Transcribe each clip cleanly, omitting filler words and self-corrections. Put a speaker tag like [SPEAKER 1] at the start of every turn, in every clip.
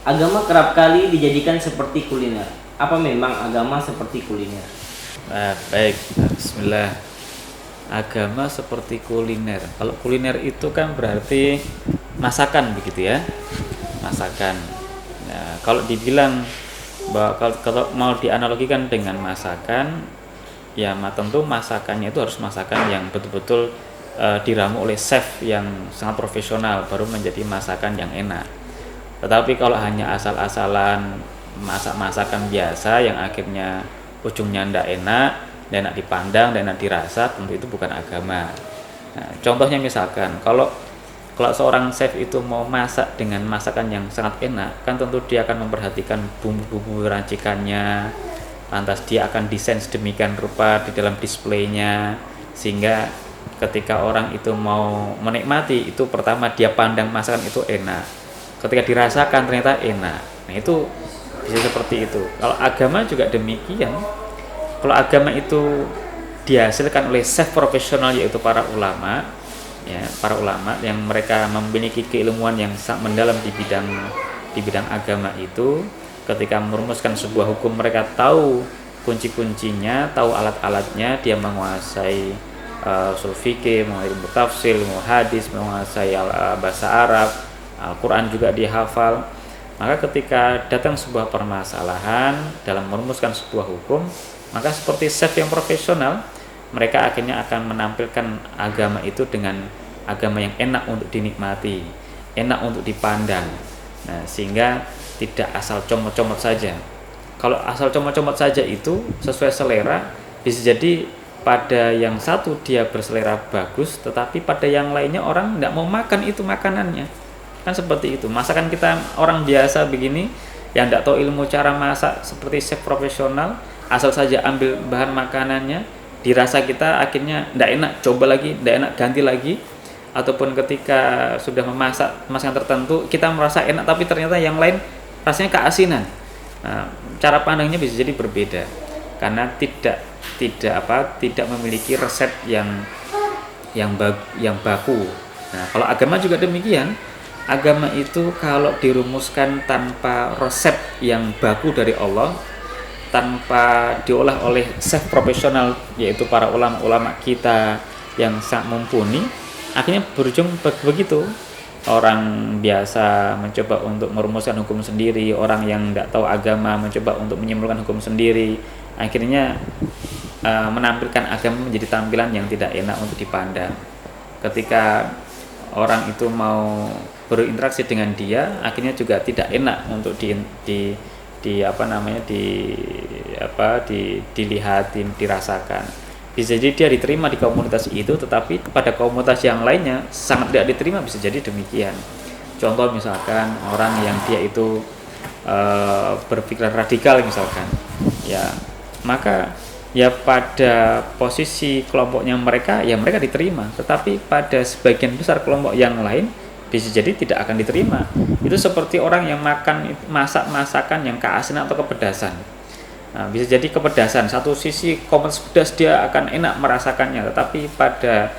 [SPEAKER 1] Agama kerap kali dijadikan seperti kuliner. Apa memang agama seperti kuliner?
[SPEAKER 2] Baik, bismillah. Agama seperti kuliner. Kalau kuliner itu kan berarti masakan begitu ya. Masakan. Nah, kalau dibilang bahwa kalau mau dianalogikan dengan masakan, ya tentu masakannya itu harus masakan yang betul-betul diramu oleh chef yang sangat profesional baru menjadi masakan yang enak. Tetapi kalau hanya asal-asalan masak masakan biasa yang akhirnya ujungnya ndak enak, ndak enak dipandang, ndak enak dirasa, tentu itu bukan agama. Nah, contohnya misalkan kalau seorang chef itu mau masak dengan masakan yang sangat enak, kan tentu dia akan memperhatikan bumbu-bumbu racikannya, lantas dia akan desain sedemikian rupa di dalam displaynya, sehingga ketika orang itu mau menikmati, itu pertama dia pandang masakan itu enak, ketika dirasakan ternyata enak. Nah itu bisa seperti itu. Kalau agama juga demikian. Kalau agama itu dihasilkan oleh chef profesional, yaitu para ulama, ya, para ulama yang mereka memiliki keilmuan yang sangat mendalam di bidang agama itu, ketika merumuskan sebuah hukum mereka tahu kunci-kuncinya, tahu alat-alatnya, dia menguasai usul fikih, menguasai ilmu tafsir, ilmu hadis, menguasai bahasa Arab, Al-Quran juga dihafal. Maka ketika datang sebuah permasalahan dalam merumuskan sebuah hukum, maka seperti chef yang profesional, mereka akhirnya akan menampilkan agama itu dengan agama yang enak untuk dinikmati, enak untuk dipandang. Nah, sehingga tidak asal comot-comot saja. Kalau asal comot-comot saja itu sesuai selera, bisa jadi pada yang satu dia berselera bagus, tetapi pada yang lainnya orang tidak mau makan itu makanannya. Kan seperti itu. Masakan kita orang biasa begini yang tidak tahu ilmu cara masak seperti chef profesional, asal saja ambil bahan makanannya, dirasa kita akhirnya tidak enak, coba lagi, tidak enak, ganti lagi. Ataupun ketika sudah memasak masakan tertentu, kita merasa enak tapi ternyata yang lain rasanya keasinan. Nah, cara pandangnya bisa jadi berbeda karena tidak memiliki resep yang baku. Nah, kalau agama juga demikian. Agama itu kalau dirumuskan tanpa resep yang baku dari Allah, tanpa diolah oleh chef profesional, yaitu para ulama-ulama kita yang sangat mumpuni, akhirnya berujung begitu. Orang biasa mencoba untuk merumuskan hukum sendiri, orang yang tidak tahu agama mencoba untuk menyimpulkan hukum sendiri, akhirnya menampilkan agama menjadi tampilan yang tidak enak untuk dipandang. Ketika orang itu mau berinteraksi dengan dia, akhirnya juga tidak enak untuk dilihat, dirasakan. Bisa jadi dia diterima di komunitas itu, tetapi pada komunitas yang lainnya sangat tidak diterima, bisa jadi demikian. Contoh misalkan orang yang dia itu berpikiran radikal misalkan, ya maka ya pada posisi kelompoknya mereka, ya mereka diterima, tetapi pada sebagian besar kelompok yang lain bisa jadi tidak akan diterima. Itu seperti orang yang masak masakan yang keasinan atau kepedasan. Nah, bisa jadi kepedasan, satu sisi komunitas pedas dia akan enak merasakannya, tetapi pada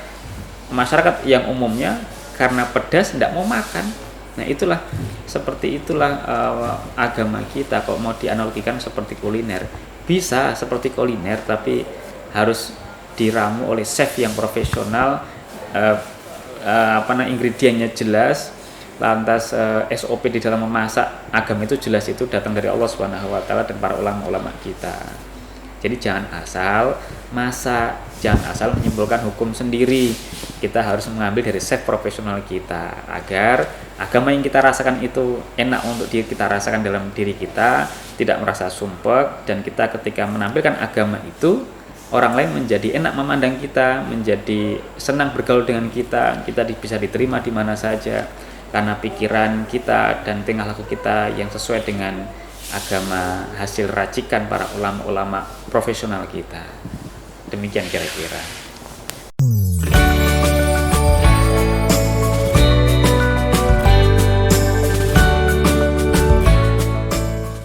[SPEAKER 2] masyarakat yang umumnya karena pedas tidak mau makan. Nah seperti itulah agama kita. Kalau mau dianalogikan seperti kuliner, bisa seperti kuliner tapi harus diramu oleh chef yang profesional, ingredientnya jelas, lantas SOP di dalam memasak agama itu jelas, itu datang dari Allah Subhanahu wa taala dan para ulama-ulama kita. Jadi jangan asal masak, jangan asal menyimpulkan hukum sendiri. Kita harus mengambil dari chef profesional kita agar agama yang kita rasakan itu enak untuk kita rasakan dalam diri kita, tidak merasa sumpek, dan kita ketika menampilkan agama itu, orang lain menjadi enak memandang kita, menjadi senang bergaul dengan kita bisa diterima di mana saja karena pikiran kita dan tingkah laku kita yang sesuai dengan agama hasil racikan para ulama-ulama profesional kita. Demikian kira-kira.